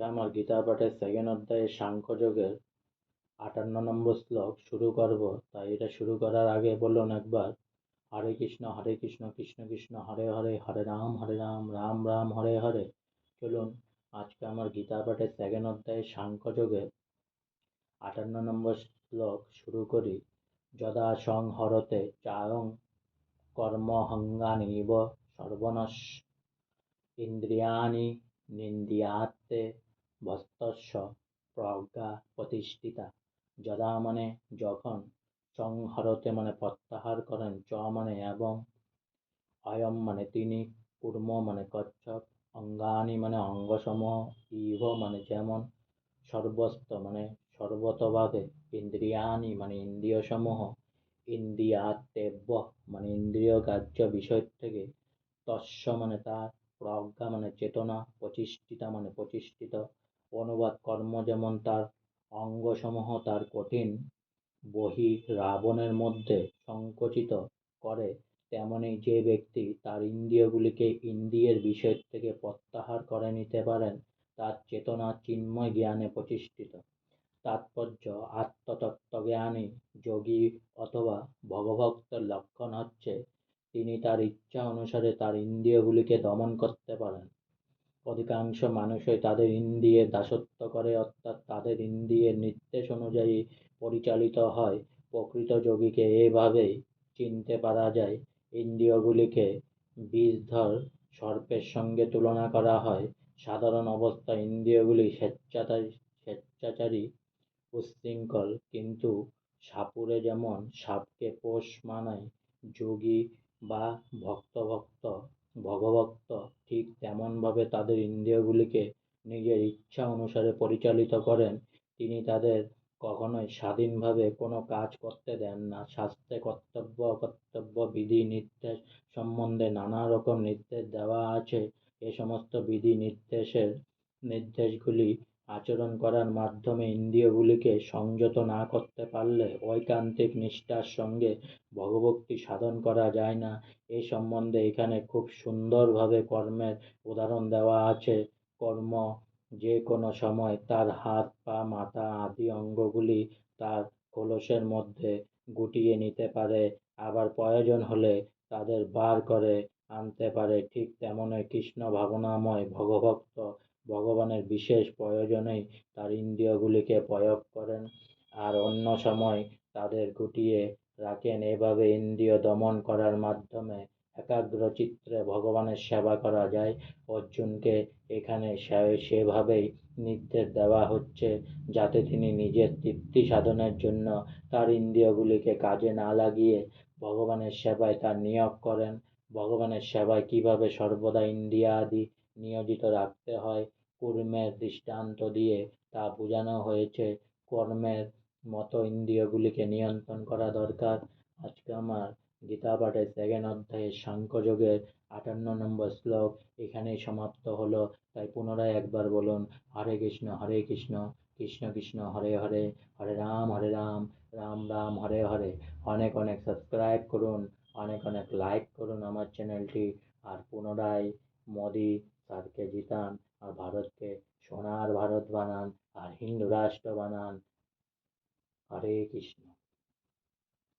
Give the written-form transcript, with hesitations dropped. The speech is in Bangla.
আজকে আমার গীতা পাঠের সেকেন্ড অধ্যায়ে সাংখ্যযোগের 58 নম্বর শ্লোক শুরু করব। তাই এটা শুরু করার আগে বলুন একবার হরে কৃষ্ণ কৃষ্ণ কৃষ্ণ হরে হরে, হরে রাম রাম রাম হরে হরে। চলুন আজকে আমার গীতা পাঠের সেকেন্ড অধ্যায়ে সাংখ্যযোগের 58 নম্বর শ্লোক শুরু করি। যদা সংহরতে চায়ং কর্মহঙ্গানিব সর্বনশ ইন্দ্রিয়াণি নিন্দিয়াতে ভস্তস্য প্রজ্ঞা প্রতিষ্ঠিতা। যদা মানে যখন, সংহরতে মানে প্রত্যাহার করেন, চ মানে এবং, অয়ম মানে তিনি, কূর্ম মানে কচ্ছপ, অঙ্গানি মানে অঙ্গসমূহ, ইহ মানে যেমন, সর্বস্ত মানে সর্বতভাবে, ইন্দ্রিয়ানি মানে ইন্দ্রিয়সমূহ, ইন্দ্রিয়াতেব্য মানে ইন্দ্রিয় গ্রাহ্য বিষয় থেকে, তস্য মানে তার, প্রজ্ঞা মানে চেতনা, প্রতিষ্ঠিতা মানে প্রতিষ্ঠিত। অনুবাদ: কর্ম যেমন তার অঙ্গসমূহ তার কঠিন বহি রাবণের মধ্যে সংকুচিত করে, তেমনি যে ব্যক্তি তার ইন্দ্রিয়গুলিকে ইন্দ্রিয়ের বিষয় থেকে প্রত্যাহার করে নিতে পারেন, তার চেতনা চিন্ময় জ্ঞানে প্রতিষ্ঠিত। তাৎপর্য: আত্মতত্ত্বজ্ঞানী যোগী অথবা ভগভক্তের লক্ষণ হচ্ছে তিনি তার ইচ্ছা অনুসারে তার ইন্দ্রিয়গুলিকে দমন করতে পারেন। অধিকাংশ মানুষই তাদের ইন্দ্রিয়ের দাসত্ব করে, অর্থাৎ তাদের ইন্দ্রিয়ের নির্দেশ অনুযায়ী পরিচালিত হয়। প্রকৃত যোগীকে এভাবেই চিনতে পারা যায়। ইন্দ্রিয়গুলিকে বিষধর সর্পের সঙ্গে তুলনা করা হয়। সাধারণ অবস্থায় ইন্দ্রিয়গুলি স্বেচ্ছাচারী উচ্ছৃঙ্খল, কিন্তু সাপুড়ে যেমন সাপকে পোষ মানায় যোগী বা ভগভক্ত ঠিক তেমনভাবে তাদের ইন্দ্রিয়গুলিকে নিজের ইচ্ছা অনুসারে পরিচালিত করেন। তিনি তাদের কখনোই স্বাধীনভাবে কোনো কাজ করতে দেন না। শাস্ত্রে কর্তব্য অকর্তব্য বিধি নির্দেশ সম্বন্ধে নানা রকম নির্দেশ দেওয়া আছে। এ সমস্ত বিধি নির্দেশগুলি আচরণ করার মাধ্যমে ইন্দ্রিয়গুলিকে সংযত না করতে পারলে ঐকান্তিক নিষ্ঠার সঙ্গে ভগভক্তি সাধন করা যায় না। এই সম্বন্ধে এখানে খুব সুন্দরভাবে কর্মের উদাহরণ দেওয়া আছে। কর্ম যে কোনো সময় তার হাত পা মাথা আদি অঙ্গগুলি তার খোলসের মধ্যে গুটিয়ে নিতে পারে, আবার প্রয়োজন হলে তাদের বার করে আনতে পারে। ঠিক তেমনই কৃষ্ণ ভাবনাময় ভগভক্ত ভগবানের বিশেষ প্রয়োজনেই তার ইন্দ্রিয়গুলিকে প্রয়োগ করেন, আর অন্য সময় তাদের গুটিয়ে রাখেন। এভাবে ইন্দ্রিয় দমন করার মাধ্যমে একাগ্রচিত্তে ভগবানের সেবা করা যায়। অর্জুনকে এখানে সেভাবেই নির্দেশ দেওয়া হচ্ছে, যাতে তিনি নিজের তৃপ্তি সাধনের জন্য তার ইন্দ্রিয়গুলিকে কাজে না লাগিয়ে ভগবানের সেবায় তার নিয়োগ করেন। ভগবানের সেবায় কিভাবে সর্বদা ইন্দ্রিয়াদি নিয়োজিত রাখতে হয় কূর্মের দৃষ্টান্ত দিয়ে তা বোঝানো হয়েছে। কর্মের মতো ইন্দ্রিয়গুলিকে নিয়ন্ত্রণ করা দরকার। আজকে আমার গীতা পাঠের সেকেন্ড অধ্যায়ে সাংখ্যযোগের 58 নম্বর শ্লোক এখানেই সমাপ্ত হলো। তাই পুনরায় একবার বলুন হরে কৃষ্ণ কৃষ্ণ কৃষ্ণ হরে হরে, হরে রাম রাম রাম হরে হরে। অনেক অনেক সাবস্ক্রাইব করুন, অনেক অনেক লাইক করুন আমার চ্যানেলটি, আর পুনরায় মোদি স্যারকে জিতান, আর ভারতকে সোনার ভারত বানান, আর হিন্দু রাষ্ট্র বানান। হরে কৃষ্ণ।